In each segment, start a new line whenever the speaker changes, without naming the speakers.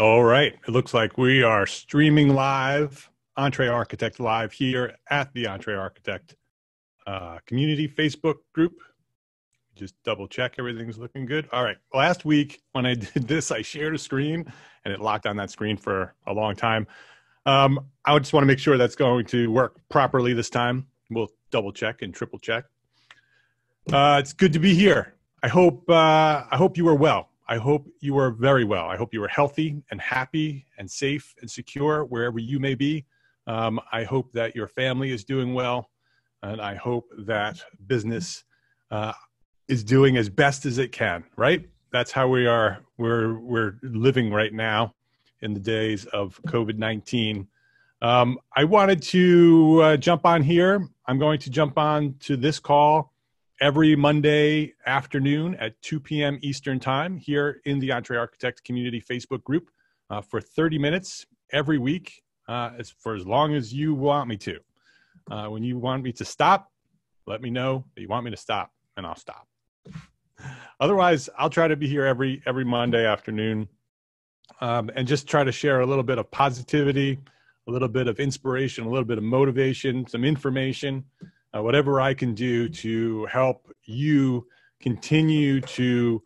All right. It looks like we are streaming live, Entree Architect live here at the Entree Architect community Facebook group. Just double check everything's looking good. All right. Last week when I did this, I shared a screen and it locked on that screen for a long time. I just want to make sure that's going to work properly this time. We'll double check and triple check. It's good to be here. I hope you are well. I hope you are very well. I hope you are healthy and happy and safe and secure wherever you may be. I hope that your family is doing well, and I hope that business is doing as best as it can. Right? That's how we are. We're living right now in the days of COVID-19. I wanted to jump on here. I'm going to jump on to this call every Monday afternoon at 2 p.m. Eastern time here in the Entree Architect Community Facebook group for 30 minutes every week for as long as you want me to. When you want me to stop, let me know that you want me to stop and I'll stop. Otherwise, I'll try to be here every Monday afternoon and just try to share a little bit of positivity, a little bit of inspiration, a little bit of motivation, some information, whatever I can do to help you continue to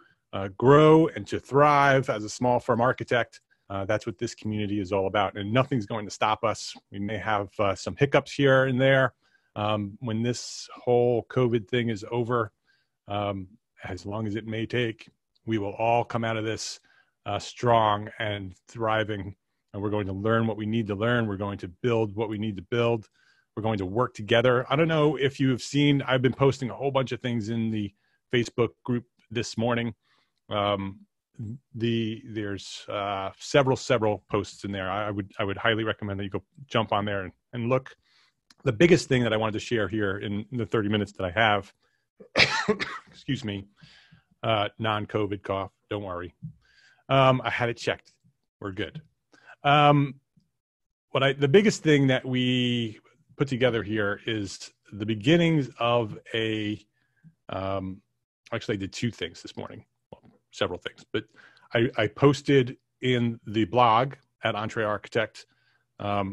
grow and to thrive as a small firm architect. That's what this community is all about, and nothing's going to stop us. We may have some hiccups here and there when this whole COVID thing is over. As long as it may take, we will all come out of this strong and thriving, and we're going to learn what we need to learn. We're going to build what we need to build. We're going to work together. I don't know if you have seen, I've been posting a whole bunch of things in the Facebook group this morning. There's several posts in there. I would highly recommend that you go jump on there and look. The biggest thing that I wanted to share here in the 30 minutes that I have, excuse me, non-COVID cough, don't worry. I had it checked. We're good. The biggest thing that we put together here is the beginnings of actually I did two things this morning, well, several things, but I posted in the blog at Entree Architect, at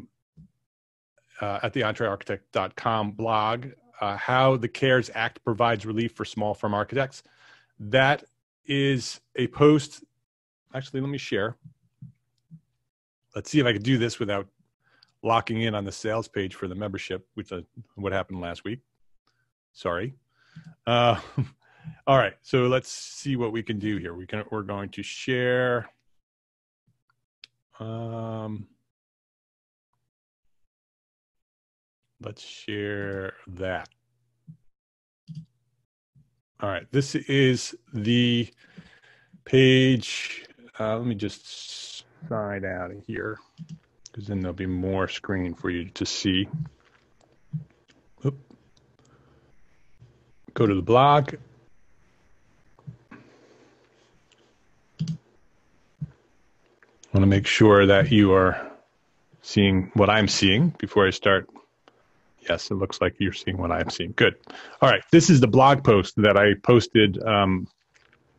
the entrearchitect.com blog, how the CARES Act provides relief for small firm architects. That is a post. Actually, let me share. Let's see if I can do this without locking in on the sales page for the membership, which is what happened last week. Sorry. All right, so let's see what we can do here. We're going to share. Let's share that. All right, this is the page. Let me just sign out of here, because then there'll be more screen for you to see. Oop. Go to the blog. I want to make sure that you are seeing what I'm seeing before I start. Yes, it looks like you're seeing what I'm seeing. Good. All right, this is the blog post that I posted a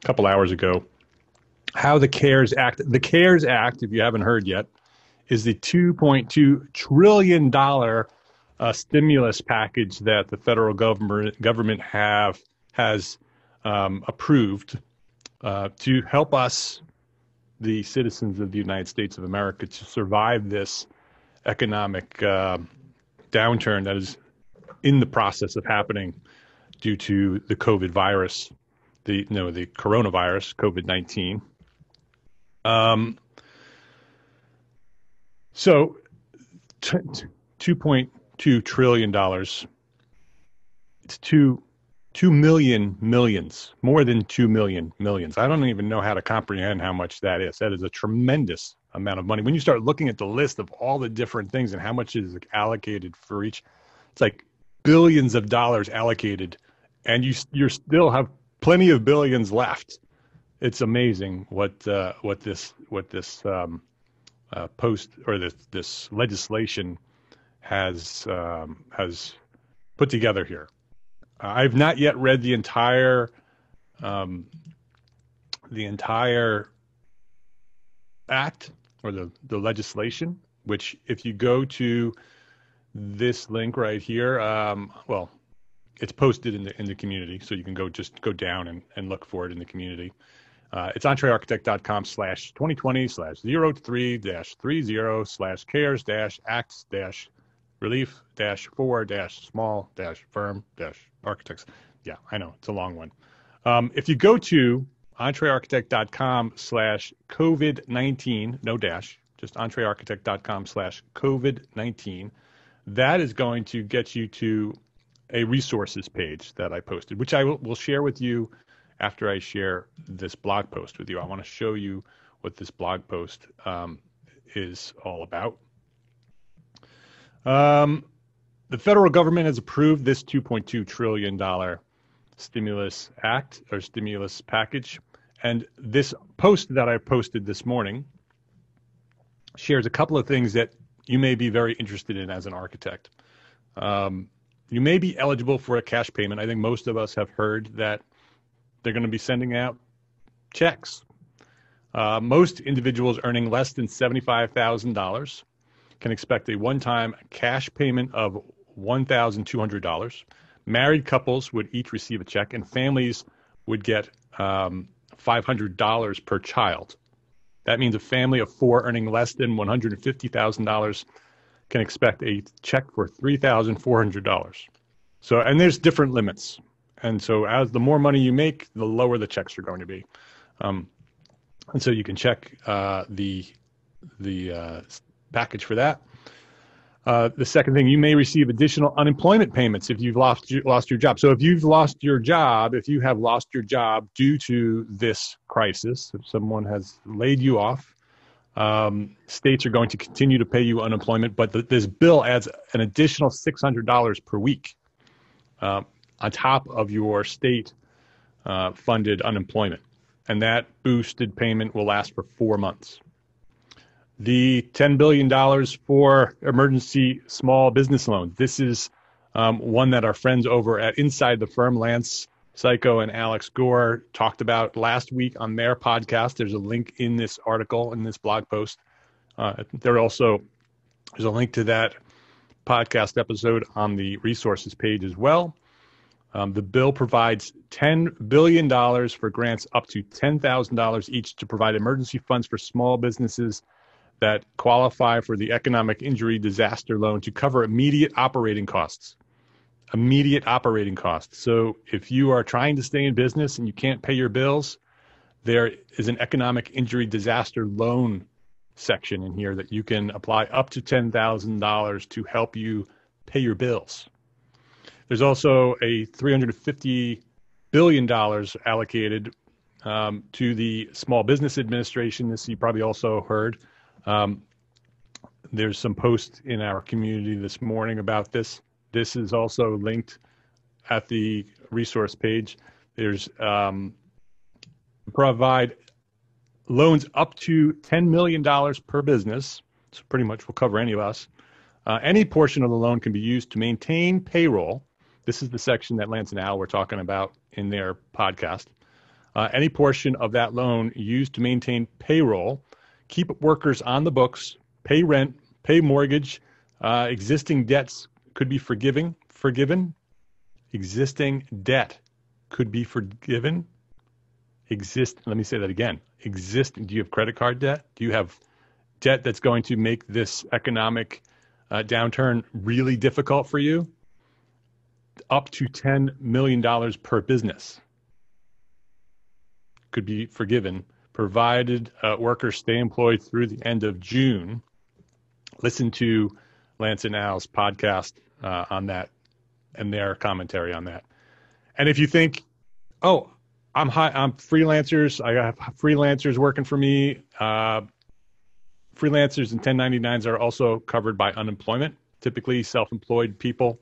couple hours ago. How the CARES Act, if you haven't heard yet, is the $2.2 trillion stimulus package that the federal government has approved to help us, the citizens of the United States of America, to survive this economic downturn that is in the process of happening due to the COVID virus, the coronavirus, COVID-19. So $2.2 trillion, it's 2 million millions, more than 2 million millions. I don't even know how to comprehend how much that is. That is a tremendous amount of money. When you start looking at the list of all the different things and how much is allocated for each, it's like billions of dollars allocated, and you still have plenty of billions left. It's amazing what this post or this legislation has put together here. I've not yet read the entire act. or the legislation, which if you go to this link right here, well, it's posted in the community, so you can just go down and look for it in the community. It's entrearchitect.com/2020/030/cares-relief-for-small-firm-architects. Yeah, I know, it's a long one. If you go to entrearchitect.com/COVID-19, no dash, just entrearchitect.com/COVID-19, that is going to get you to a resources page that I posted, which I will share with you after I share this blog post with you. I want to show you what this blog post is all about. The federal government has approved this $2.2 trillion stimulus act or stimulus package. And this post that I posted this morning shares a couple of things that you may be very interested in as an architect. You may be eligible for a cash payment. I think most of us have heard that they're going to be sending out checks. Most individuals earning less than $75,000 can expect a one-time cash payment of $1,200. Married couples would each receive a check, and families would get $500 per child. That means a family of four earning less than $150,000 can expect a check for $3,400. So, and there's different limits. And so as the more money you make, the lower the checks are going to be. And so you can check the package for that. The second thing, you may receive additional unemployment payments if you've lost your job. So if you've lost your job, if you have lost your job due to this crisis, if someone has laid you off, states are going to continue to pay you unemployment, but this bill adds an additional $600 per week on top of your state funded unemployment. And that boosted payment will last for 4 months. The $10 billion for emergency small business loans. This is one that our friends over at Inside the Firm, Lance Psycho and Alex Gore, talked about last week on their podcast. There's a link in this article, in this blog post. There's a link to that podcast episode on the resources page as well. The bill provides $10 billion for grants up to $10,000 each to provide emergency funds for small businesses that qualify for the economic injury disaster loan to cover immediate operating costs. Immediate operating costs. So if you are trying to stay in business and you can't pay your bills, there is an economic injury disaster loan section in here that you can apply up to $10,000 to help you pay your bills. There's also a $350 billion allocated to the Small Business Administration. This you probably also heard. There's some posts in our community this morning about this. This is also linked at the resource page. There's provide loans up to $10 million per business. So pretty much will cover any of us. Any portion of the loan can be used to maintain payroll. This is the section that Lance and Al were talking about in their podcast. Any portion of that loan used to maintain payroll, keep workers on the books, pay rent, pay mortgage, existing debts could be forgiven. Existing debt could be forgiven. Let me say that again. Do you have credit card debt? Do you have debt that's going to make this economic downturn really difficult for you? Up to $10 million per business could be forgiven, provided workers stay employed through the end of June. Listen to Lance and Al's podcast on that and their commentary on that. And if you think, oh, I'm freelancers, I have freelancers working for me. Freelancers and 1099s are also covered by unemployment. Typically, self-employed people,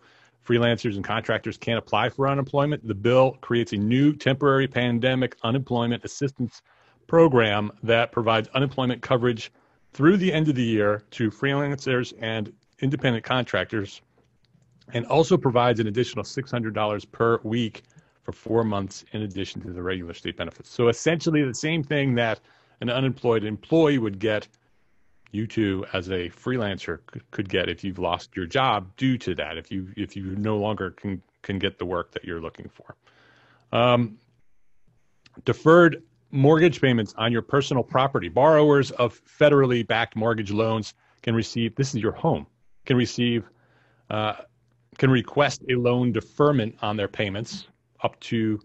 freelancers and contractors can't apply for unemployment. The bill creates a new temporary pandemic unemployment assistance program that provides unemployment coverage through the end of the year to freelancers and independent contractors, and also provides an additional $600 per week for 4 months in addition to the regular state benefits. So essentially the same thing that an unemployed employee would get you too, as a freelancer, could get if you've lost your job due to that. If you no longer can get the work that you're looking for. Deferred mortgage payments on your personal property. Borrowers of federally backed mortgage loans can receive. This is your home. Can receive. Can request a loan deferment on their payments up to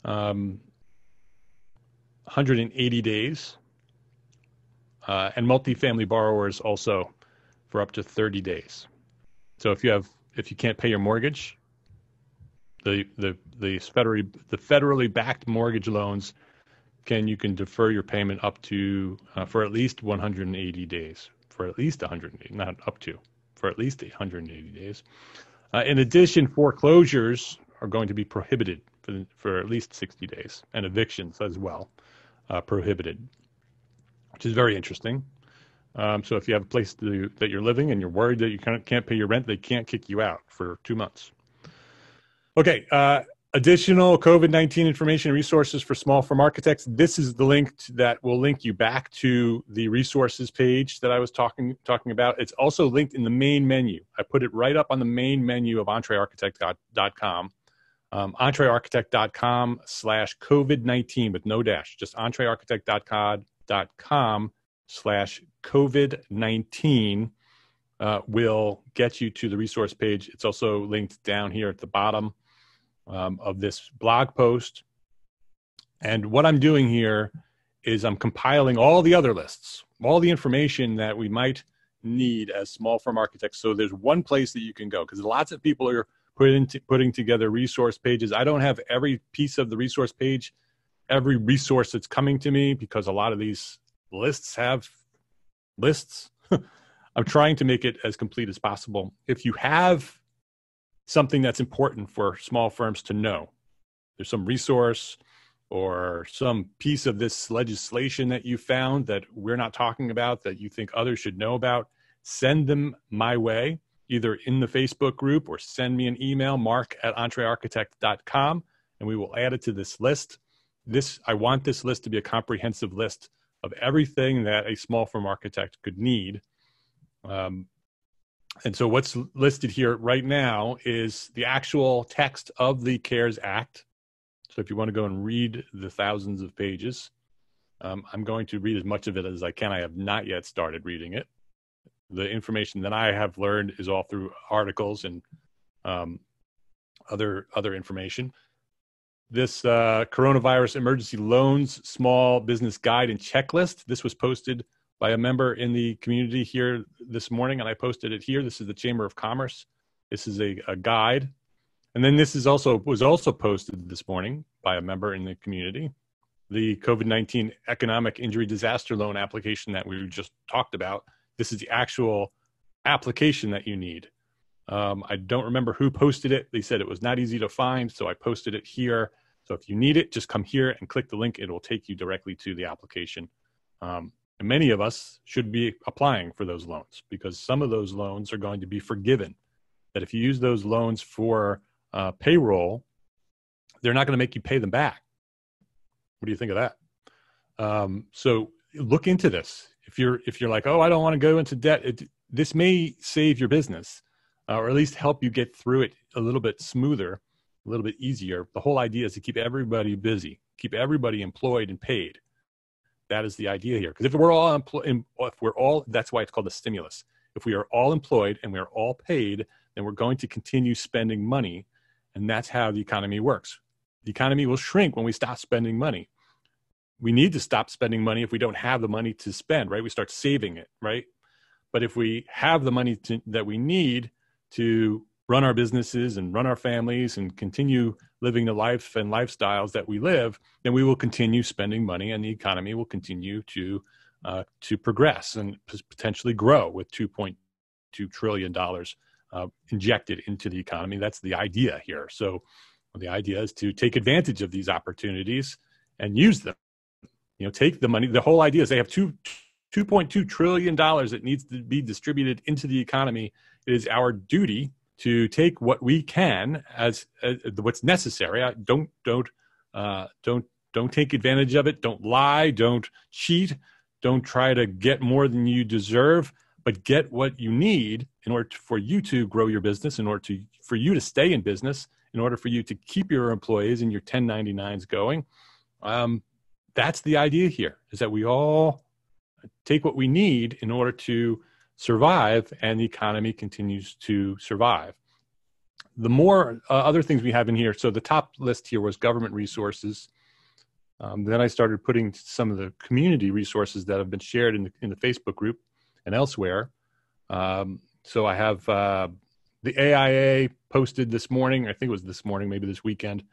180 days. And multifamily borrowers also for up to 30 days. So if you can't pay your mortgage, the federally backed mortgage loans you can defer your payment up to for at least 180 days, for at least 180, not up to, for at least 180 days. In addition, foreclosures are going to be prohibited for at least 60 days, and evictions as well prohibited, which is very interesting. So if you have a place that you're living and you're worried that you can't pay your rent, they can't kick you out for 2 months. Okay, additional COVID-19 information and resources for small firm architects. This is the link that will link you back to the resources page that I was talking about. It's also linked in the main menu. I put it right up on the main menu of entrearchitect.com. entrearchitect.com/COVID-19 with no dash, just entrearchitect.com/COVID-19 will get you to the resource page. It's also linked down here at the bottom of this blog post. And what I'm doing here is I'm compiling all the other lists, all the information that we might need as small firm architects. So there's one place that you can go, because lots of people are putting together resource pages. I don't have every piece of the resource page, every resource that's coming to me, because a lot of these lists have lists. I'm trying to make it as complete as possible. If you have something that's important for small firms to know, there's some resource or some piece of this legislation that you found that we're not talking about that you think others should know about, send them my way, either in the Facebook group or send me an email, mark@entrearchitect.com, and we will add it to this list. I want this list to be a comprehensive list of everything that a small firm architect could need. And so what's listed here right now is the actual text of the CARES Act. So if you want to go and read the thousands of pages, I'm going to read as much of it as I can. I have not yet started reading it. The information that I have learned is all through articles and other information. This coronavirus emergency loans small business guide and checklist, this was posted by a member in the community here this morning, and I posted it here. This is the Chamber of Commerce. This is a guide. And then this was also posted this morning by a member in the community. The COVID-19 economic injury disaster loan application that we just talked about. This is the actual application that you need. I don't remember who posted it. They said it was not easy to find, so I posted it here. So if you need it, just come here and click the link. It will take you directly to the application. And many of us should be applying for those loans, because some of those loans are going to be forgiven. That if you use those loans for payroll, they're not going to make you pay them back. What do you think of that? So look into this. If you're like, oh, I don't want to go into debt, this may save your business, or at least help you get through it a little bit smoother, a little bit easier. The whole idea is to keep everybody busy, keep everybody employed and paid. That is the idea here. Because if we're all, that's why it's called a stimulus. If we are all employed and we are all paid, then we're going to continue spending money. And that's how the economy works. The economy will shrink when we stop spending money. We need to stop spending money if we don't have the money to spend, right? We start saving it, right? But if we have the money that we need to run our businesses and run our families and continue living the life and lifestyles that we live, then we will continue spending money, and the economy will continue to progress and potentially grow with $2.2 trillion injected into the economy. That's the idea here. So the idea is to take advantage of these opportunities and use them. Take the money. The whole idea is they have $2.2 trillion that needs to be distributed into the economy. It is our duty to take what we can as what's necessary. Don't take advantage of it. Don't lie. Don't cheat. Don't try to get more than you deserve, but get what you need in order for you to grow your business, in order for you to stay in business, in order for you to keep your employees and your 1099s going. That's the idea here, is that we all take what we need in order to survive, and the economy continues to survive. The more other things we have in here, so the top list here was government resources. Then I started putting some of the community resources that have been shared in the Facebook group and elsewhere. So I have the AIA posted this morning, I think it was this morning, maybe this weekend,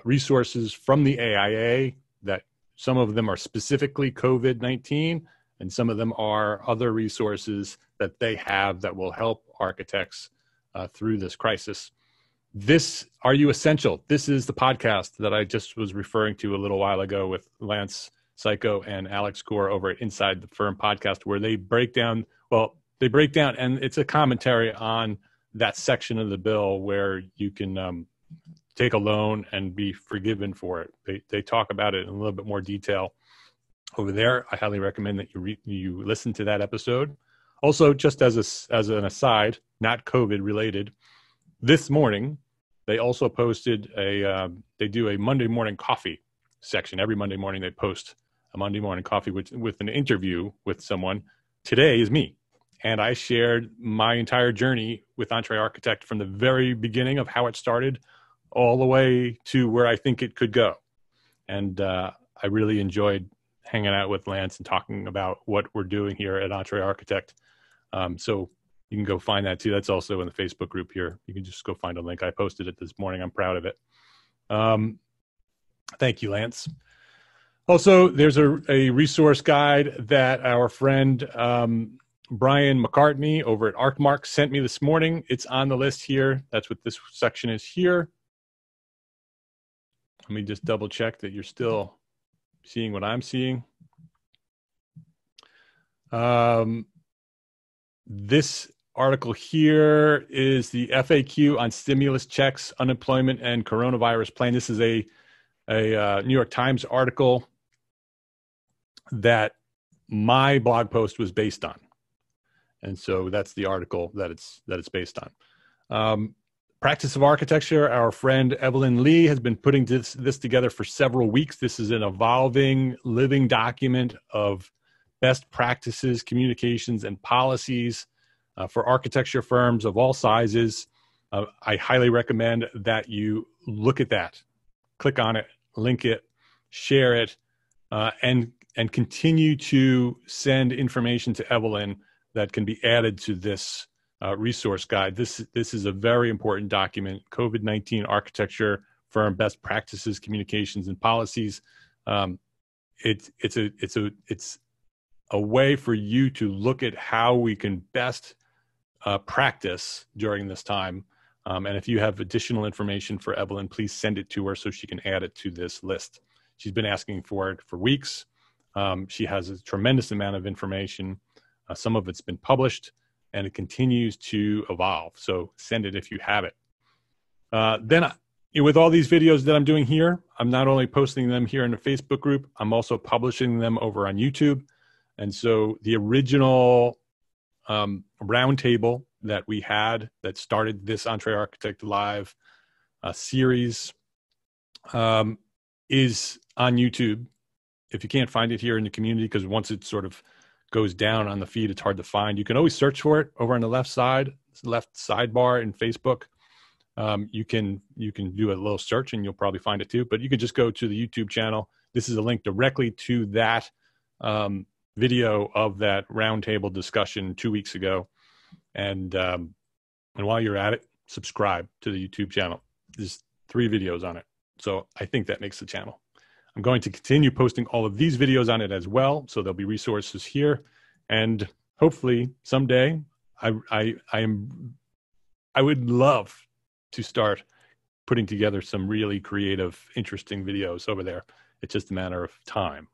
resources from the AIA that some of them are specifically COVID-19, and some of them are other resources that they have that will help architects through this crisis. This, Are You Essential? This is the podcast that I just was referring to a little while ago with Lance Psycho and Alex Gore over at Inside the Firm podcast, where they break down, and it's a commentary on that section of the bill where you can take a loan and be forgiven for it. They talk about it in a little bit more detail over there. I highly recommend that you listen to that episode. Also, just as an aside, not COVID related, this morning they also posted they do a Monday morning coffee section. Every Monday morning they post a Monday morning coffee with an interview with someone. Today is me. And I shared my entire journey with Entre Architect from the very beginning of how it started all the way to where I think it could go. And I really enjoyed hanging out with Lance and talking about what we're doing here at Entre Architect. So you can go find that too. That's also in the Facebook group here. You can just go find a link. I posted it this morning. I'm proud of it. Thank you, Lance. Also, there's a resource guide that our friend Brian McCartney over at ArcMark sent me this morning. It's on the list here. That's what this section is here. Let me just double check that you're still seeing what I'm seeing. This article here is the FAQ on stimulus checks, unemployment, and coronavirus plan. This is a New York Times article that my blog post was based on. And so that's the article that it's based on. Practice of Architecture, our friend Evelyn Lee has been putting this together for several weeks. This is an evolving, living document of best practices, communications, and policies for architecture firms of all sizes. I highly recommend that you look at that, click on it, link it, share it, and continue to send information to Evelyn that can be added to this resource guide. This is a very important document. COVID-19 architecture firm best practices, communications, and policies. It's a way for you to look at how we can best practice during this time. And if you have additional information for Evelyn, please send it to her so she can add it to this list. She's been asking for it for weeks. She has a tremendous amount of information. Some of it's been published, and it continues to evolve. So send it if you have it. Then with all these videos that I'm doing here, I'm not only posting them here in the Facebook group, I'm also publishing them over on YouTube. And so the original roundtable that we had that started this Entre Architect Live series is on YouTube. If you can't find it here in the community, because once it sort of goes down on the feed, it's hard to find. You can always search for it over on the left sidebar in Facebook. You can do a little search and you'll probably find it too, but you can just go to the YouTube channel. This is a link directly to that video of that roundtable discussion 2 weeks ago. And while you're at it, subscribe to the YouTube channel. There's 3 videos on it. So I think that makes the channel. I'm going to continue posting all of these videos on it as well. So there'll be resources here. And hopefully someday I would love to start putting together some really creative, interesting videos over there. It's just a matter of time.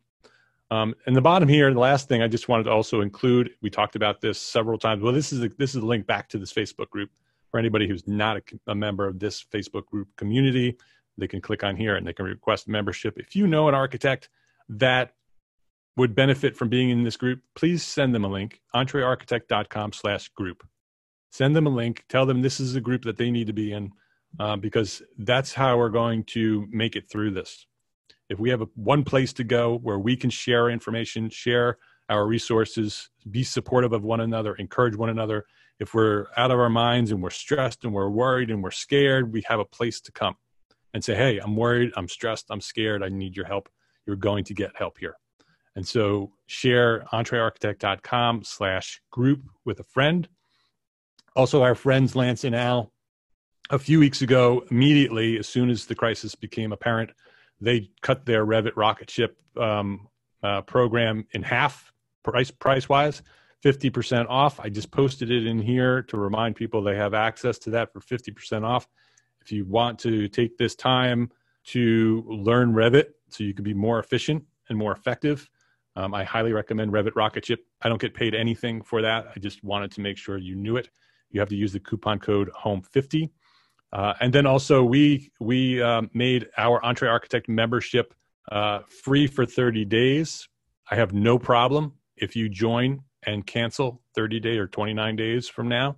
And the bottom here, the last thing I just wanted to also include, we talked about this several times. Well, this is a link back to this Facebook group for anybody who's not a member of this Facebook group community. They can click on here and they can request membership. If you know an architect that would benefit from being in this group, please send them a link, entrearchitect.com/group. Send them a link, tell them this is a group that they need to be in, because that's how we're going to make it through this. If we have one place to go where we can share information, share our resources, be supportive of one another, encourage one another. If we're out of our minds and we're stressed and we're worried and we're scared, we have a place to come and say, hey, I'm worried, I'm stressed, I'm scared, I need your help. You're going to get help here. And so share entrearchitect.com/group with a friend. Also, our friends Lance and Al, a few weeks ago, immediately, as soon as the crisis became apparent, they cut their Revit rocket ship program in half, price-wise, 50% off. I just posted it in here to remind people they have access to that for 50% off. If you want to take this time to learn Revit so you can be more efficient and more effective, I highly recommend Revit Rocket Ship. I don't get paid anything for that. I just wanted to make sure you knew it. You have to use the coupon code HOME50. And then also we made our EntreArchitect membership free for 30 days. I have no problem if you join and cancel 30 days or 29 days from now.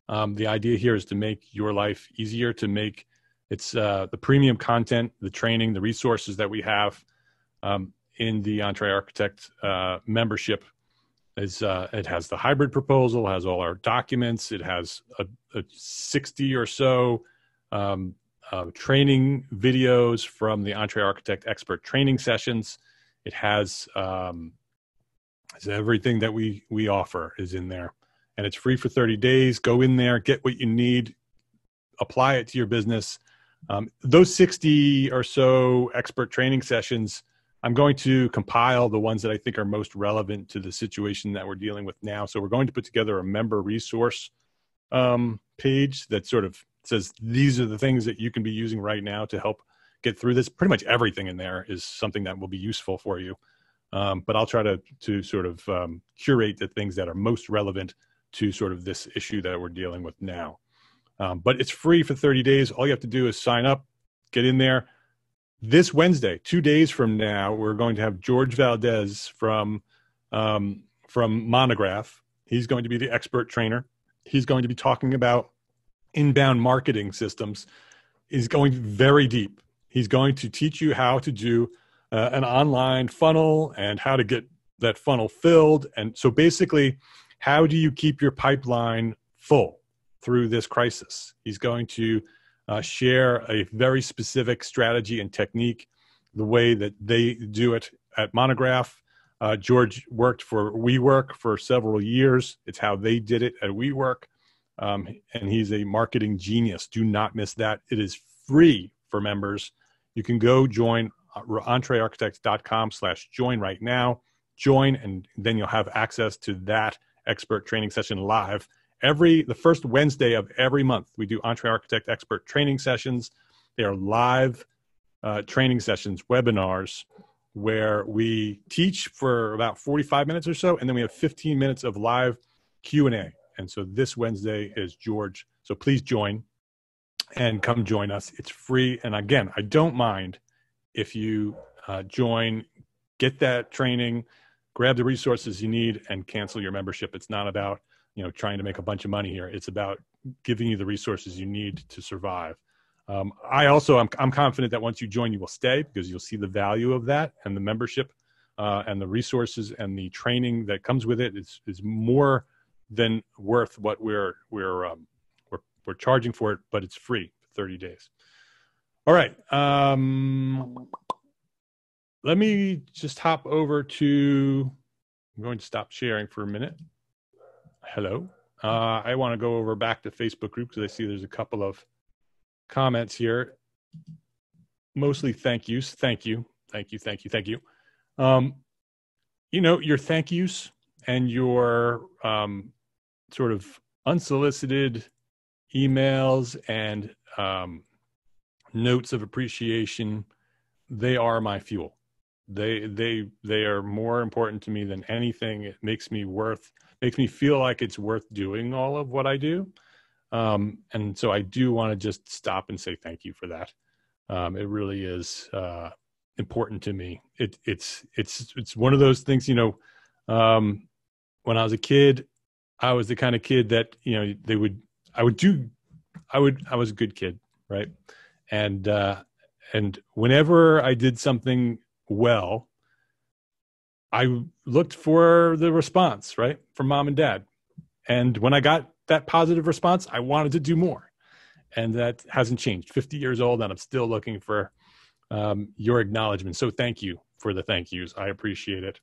The idea here is to make your life easier, to make the premium content, the training, the resources that we have in the EntreArchitect membership. It has the hybrid proposal, has all our documents. It has a 60 or so training videos from the EntreArchitect expert training sessions. It has everything that we offer is in there, and it's free for 30 days. Go in there, get what you need, apply it to your business. Those 60 or so expert training sessions, I'm going to compile the ones that I think are most relevant to the situation that we're dealing with now. So we're going to put together a member resource page that sort of says, these are the things that you can be using right now to help get through this. Pretty much everything in there is something that will be useful for you. But I'll try to sort of curate the things that are most relevant to sort of this issue that we're dealing with now. But it's free for 30 days. All you have to do is sign up, get in there. This Wednesday, 2 days from now, we're going to have George Valdez from Monograph. He's going to be the expert trainer. He's going to be talking about inbound marketing systems. He's going very deep. He's going to teach you how to do an online funnel and how to get that funnel filled. And so basically, how do you keep your pipeline full through this crisis? He's going to share a very specific strategy and technique, the way that they do it at Monograph. George worked for WeWork for several years. It's how they did it at WeWork. And he's a marketing genius. Do not miss that. It is free for members. You can go join entrearchitect.com/join right now. Join, and then you'll have access to that expert training session live. The first Wednesday of every month, we do EntreArchitect expert training sessions. They are live training sessions, webinars, where we teach for about 45 minutes or so, and then we have 15 minutes of live Q&A. And so this Wednesday is George. So please join and come join us. It's free. And again, I don't mind if you join, get that training, grab the resources you need, and cancel your membership. It's not about trying to make a bunch of money here. It's about giving you the resources you need to survive. I'm confident that once you join, you will stay, because you'll see the value of that, and the membership and the resources and the training that comes with it is more than worth what we're charging for it, but it's free for 30 days. All right. Let me just hop over to, I'm going to stop sharing for a minute. Hello. I want to go over back to Facebook group because I see there's a couple of comments here. Mostly thank yous. Thank you. Thank you. Thank you. Thank you. Your thank yous and your sort of unsolicited emails and notes of appreciation, they are my fuel. They are more important to me than anything. It makes me feel like it's worth doing all of what I do. And so I do want to just stop and say thank you for that. It really is important to me. It's one of those things, you know, when I was a kid, I was the kind of kid that, you know, I was a good kid, right? And whenever I did something well, I looked for the response, right, from mom and dad. And when I got that positive response, I wanted to do more. And that hasn't changed. 50 years old, and I'm still looking for your acknowledgement. So thank you for the thank yous. I appreciate it.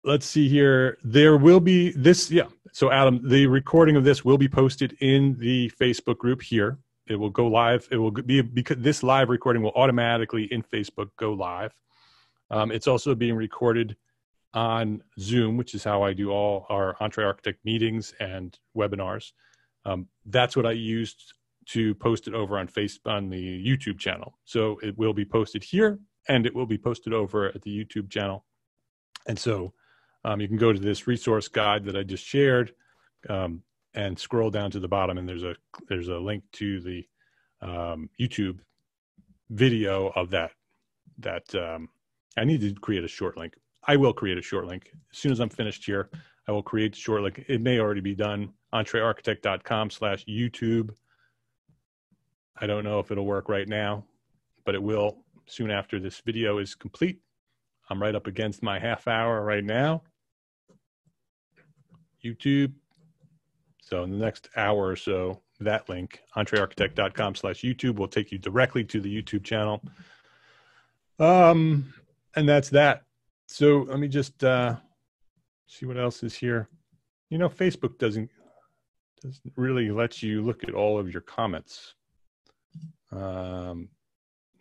Let's see here. There will be this. Yeah. So Adam, the recording of this will be posted in the Facebook group here. It will go live. It will be, because this live recording will automatically in Facebook go live. It's also being recorded on Zoom, which is how I do all our Entree Architect meetings and webinars. That's what I used to post it over on the YouTube channel. So it will be posted here, and it will be posted over at the YouTube channel. And so you can go to this resource guide that I just shared and scroll down to the bottom, and there's a link to the YouTube video of that. I need to create a short link. I will create a short link. As soon as I'm finished here, I will create a short link. It may already be done. entrearchitect.com/YouTube. I don't know if it'll work right now, but it will soon after this video is complete. I'm right up against my half hour right now. YouTube. So in the next hour or so, that link, entrearchitect.com/YouTube, will take you directly to the YouTube channel. And that's that. So let me just see what else is here. You know, Facebook doesn't really let you look at all of your comments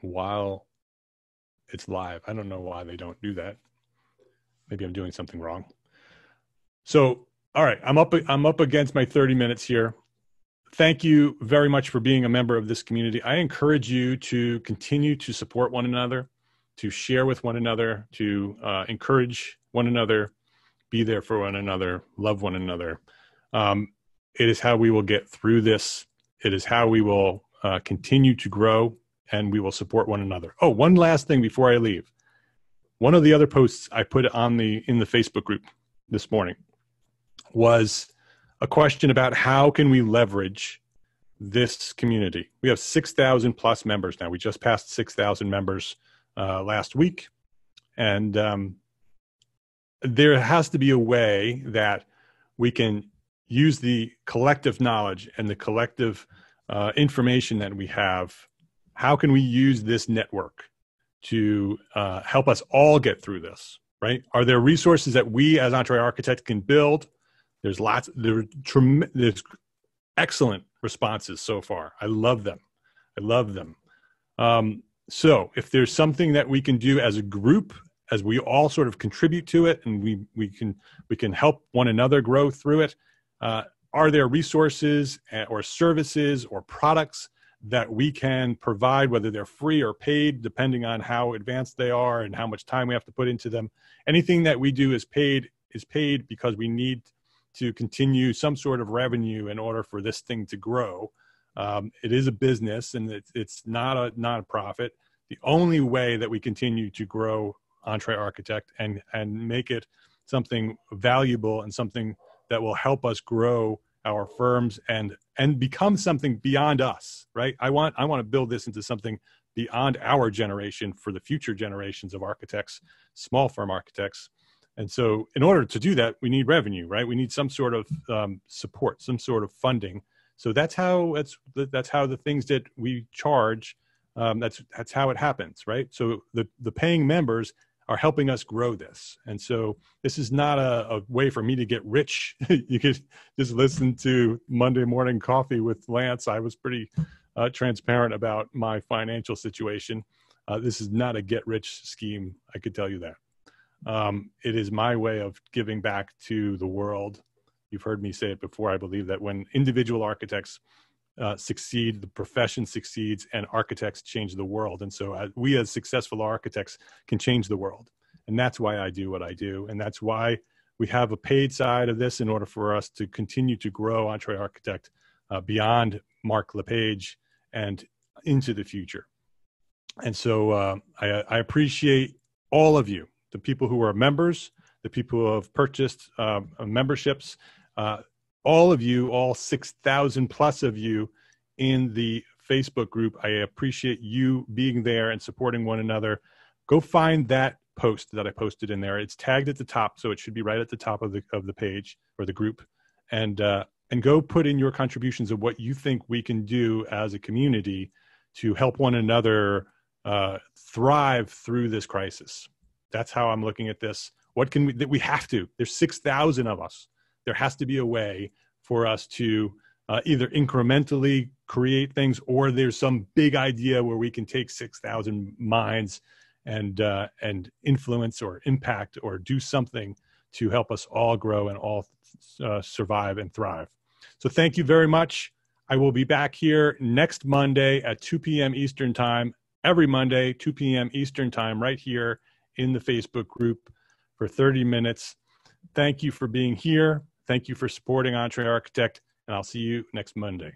while it's live. I don't know why they don't do that. Maybe I'm doing something wrong. So, all right, I'm up against my 30 minutes here. Thank you very much for being a member of this community. I encourage you to continue to support one another, to share with one another, to encourage one another, be there for one another, love one another. It is how we will get through this. It is how we will continue to grow, and we will support one another. Oh, one last thing before I leave. One of the other posts I put in the Facebook group this morning was a question about how can we leverage this community. We have 6,000 plus members now. We just passed 6,000 members last week. And there has to be a way that we can use the collective knowledge and the collective information that we have. How can we use this network to help us all get through this, right? Are there resources that we as Entree Architects can build? There's excellent responses so far. I love them. So if there's something that we can do as a group, as we all sort of contribute to it, and we can help one another grow through it, are there resources or services or products that we can provide, whether they're free or paid, depending on how advanced they are and how much time we have to put into them? Anything that we do is paid because we need to continue some sort of revenue in order for this thing to grow. It is a business, and it's not a nonprofit. The only way that we continue to grow Entree Architect and make it something valuable and something that will help us grow our firms and become something beyond us, right? I want to build this into something beyond our generation for the future generations of architects, small firm architects. And so in order to do that, we need revenue, right? We need some sort of support, some sort of funding. So that's how the things that we charge, that's how it happens, right? So the paying members are helping us grow this. And so this is not a way for me to get rich. You could just listen to Monday Morning Coffee with Lance. I was pretty transparent about my financial situation. This is not a get-rich scheme, I could tell you that. It is my way of giving back to the world. You've heard me say it before. I believe that when individual architects succeed, the profession succeeds, and architects change the world. And so we as successful architects can change the world. And that's why I do what I do. And that's why we have a paid side of this in order for us to continue to grow Entree Architect beyond Mark LePage and into the future. And so I appreciate all of you, the people who are members, the people who have purchased memberships, all of you, all 6,000 plus of you in the Facebook group. I appreciate you being there and supporting one another. Go find that post that I posted in there. It's tagged at the top, so it should be right at the top of the page or the group. And go put in your contributions of what you think we can do as a community to help one another thrive through this crisis. That's how I'm looking at this. What can we have to? There's 6,000 of us. There has to be a way for us to either incrementally create things, or there's some big idea where we can take 6,000 minds and influence or impact or do something to help us all grow and all survive and thrive. So thank you very much. I will be back here next Monday at 2 p.m. Eastern Time, every Monday, 2 p.m. Eastern Time, right here in the Facebook group for 30 minutes. Thank you for being here. Thank you for supporting Entre Architect, and I'll see you next Monday.